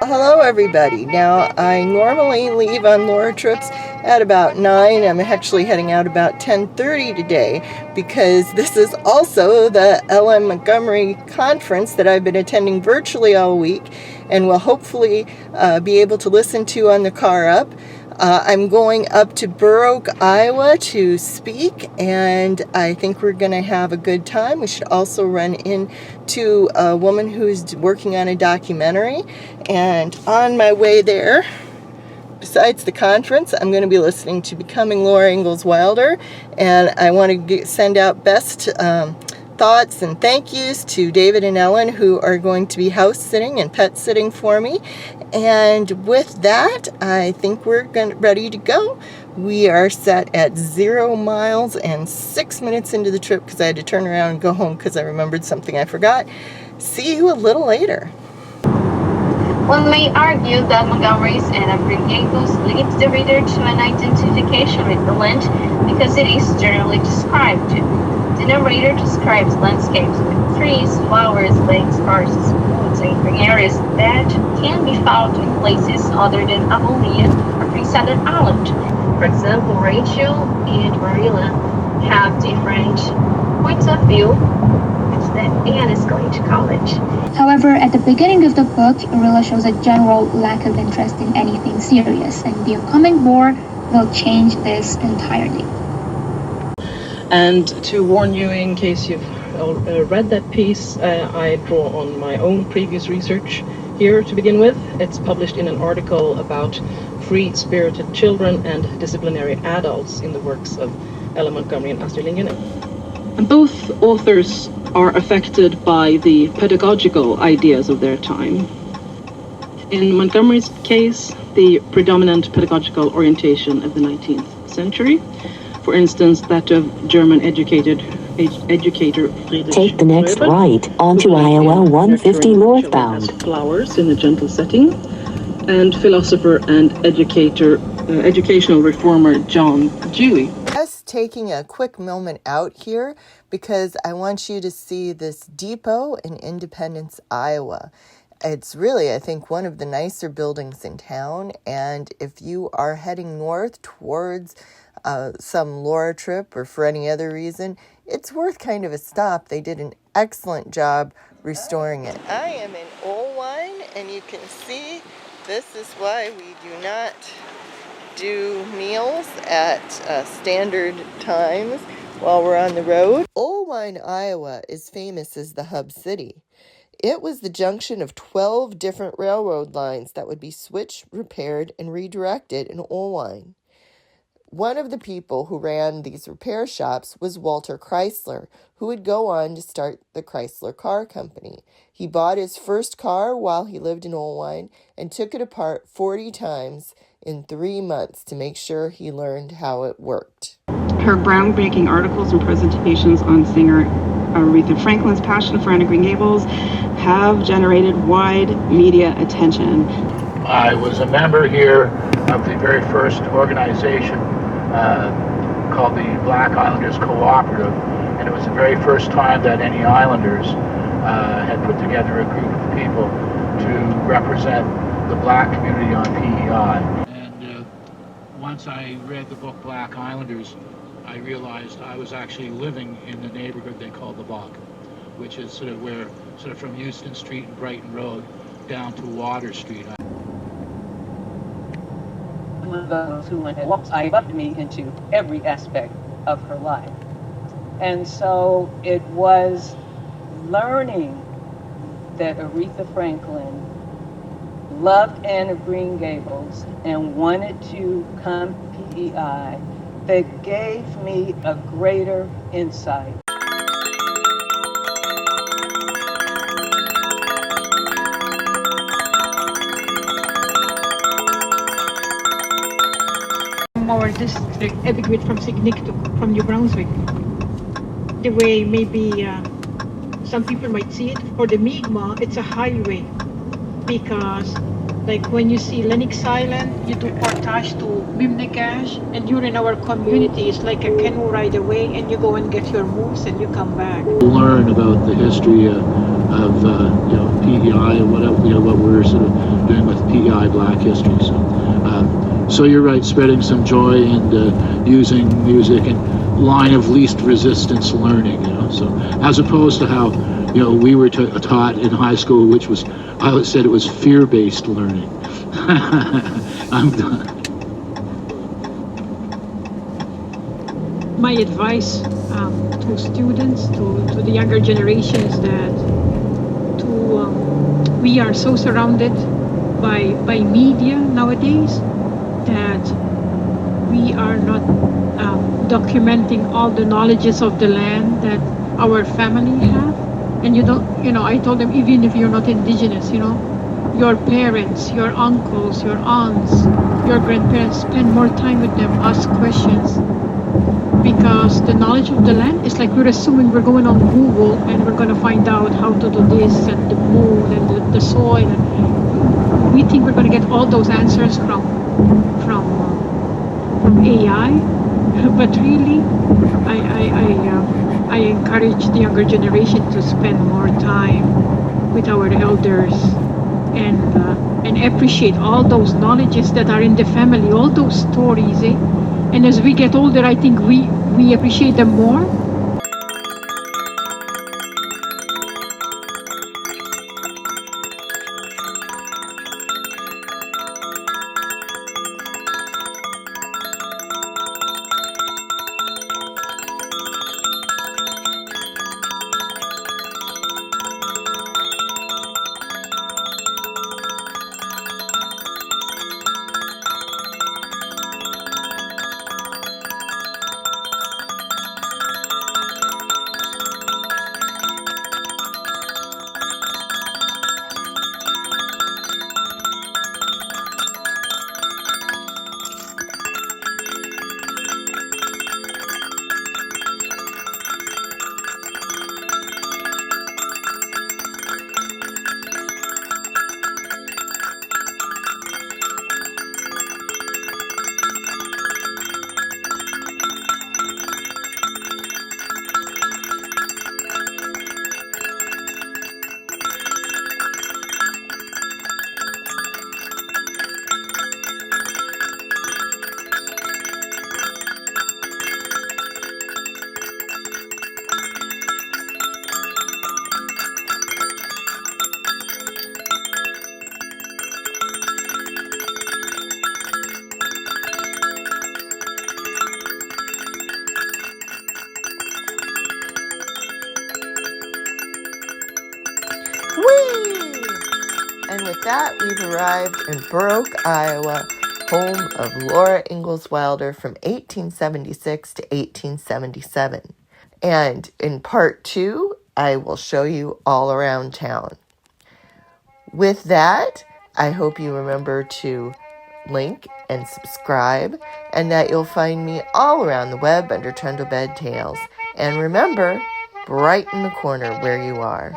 Hello everybody. Now I normally leave on Laura trips at about 9. I'm actually heading out about 10:30 today because this is also the LM Montgomery conference that I've been attending virtually all week and will hopefully be able to listen to on the car up. I'm going up to Burr Oak, Iowa to speak, and I think we're going to have a good time. We should also run into a woman who's working on a documentary. And on my way there, besides the conference, I'm going to be listening to Becoming Laura Ingalls Wilder, and I want to send out best thoughts and thank yous to David and Ellen, who are going to be house sitting and pet sitting for me. And with that, I think we're ready to go. We are set at 0 miles and 6 minutes into the trip because I had to turn around and go home because I remembered something I forgot. See you a little later. One may argue that Montgomery's and Green Gables leads the reader to an identification with the land because it is generally described. The narrator describes landscapes with trees, flowers, lakes, forests, woods, and green areas that can be found in places other than Avonia or Prince Edward Island. For example, Rachel and Marilla have different points of view that Anne is going to college. However, at the beginning of the book, Marilla shows a general lack of interest in anything serious, and the upcoming war will change this entirely. And to warn you, in case you've read that piece, I draw on my own previous research here to begin with. It's published in an article about free-spirited children and disciplinary adults in the works of Ella Montgomery and Astrid Lindgren. And both authors are affected by the pedagogical ideas of their time. In Montgomery's case, the predominant pedagogical orientation of the 19th century, for instance, that of German educator Friedrich Take the next Schroeder, right onto Iowa 150 northbound. Flowers in a gentle setting, and philosopher and educational reformer John Dewey. Just taking a quick moment out here because I want you to see this depot in Independence, Iowa. It's really, I think, one of the nicer buildings in town, and if you are heading north towards some Laura trip or for any other reason, it's worth kind of a stop. They did an excellent job restoring it. I am in Olwine, and you can see this is why we do not do meals at standard times while we're on the road. Olwine, Iowa is famous as the hub city. It was the junction of 12 different railroad lines that would be switched, repaired, and redirected in Olwine. One of the people who ran these repair shops was Walter Chrysler, who would go on to start the Chrysler Car Company. He bought his first car while he lived in Olwine and took it apart 40 times in 3 months to make sure he learned how it worked. Her groundbreaking articles and presentations on singer Aretha Franklin's passion for Anne of Green Gables have generated wide media attention. I was a member here of the very first organization called the Black Islanders Cooperative, and it was the very first time that any Islanders had put together a group of people to represent the black community on PEI. And once I read the book Black Islanders, I realized I was actually living in the neighborhood they call the Bog, which is sort of from Houston Street and Brighton Road down to Water Street. One of those who walked up to me into every aspect of her life. And so it was learning that Aretha Franklin loved Anne of Green Gables and wanted to come to PEI that gave me a greater insight. Our district emigrate from from New Brunswick. The way maybe some people might see it, for the Mi'kmaq, it's a highway because like when you see Lennox Island, you do portage to Bimnekash, and you're in our community. It's like a canoe ride away, and you go and get your moose and you come back. Learn about the history of PEI and what we're sort of doing with PEI Black History. So you're right, spreading some joy and using music and line of least resistance learning. So as opposed to how we were taught in high school, which was I always said it was fear-based learning. I'm done. My advice to students, to the younger generation is that we are so surrounded by media nowadays that we are not documenting all the knowledges of the land that our family have. And I told them, even if you're not indigenous, your parents, your uncles, your aunts, your grandparents, spend more time with them, ask questions. Because the knowledge of the land is like we're assuming we're going on Google and we're going to find out how to do this and the moon and the soil. And we think we're going to get all those answers from AI, but really, I encourage the younger generation to spend more time with our elders and appreciate all those knowledges that are in the family, all those stories. And as we get older, I think we appreciate them more. Whee! And with that, we've arrived in Burr Oak, Iowa, home of Laura Ingalls Wilder from 1876 to 1877. And in part 2, I will show you all around town. With that, I hope you remember to link and subscribe, and that you'll find me all around the web under Trundlebed Tales. And remember, brighten the corner where you are.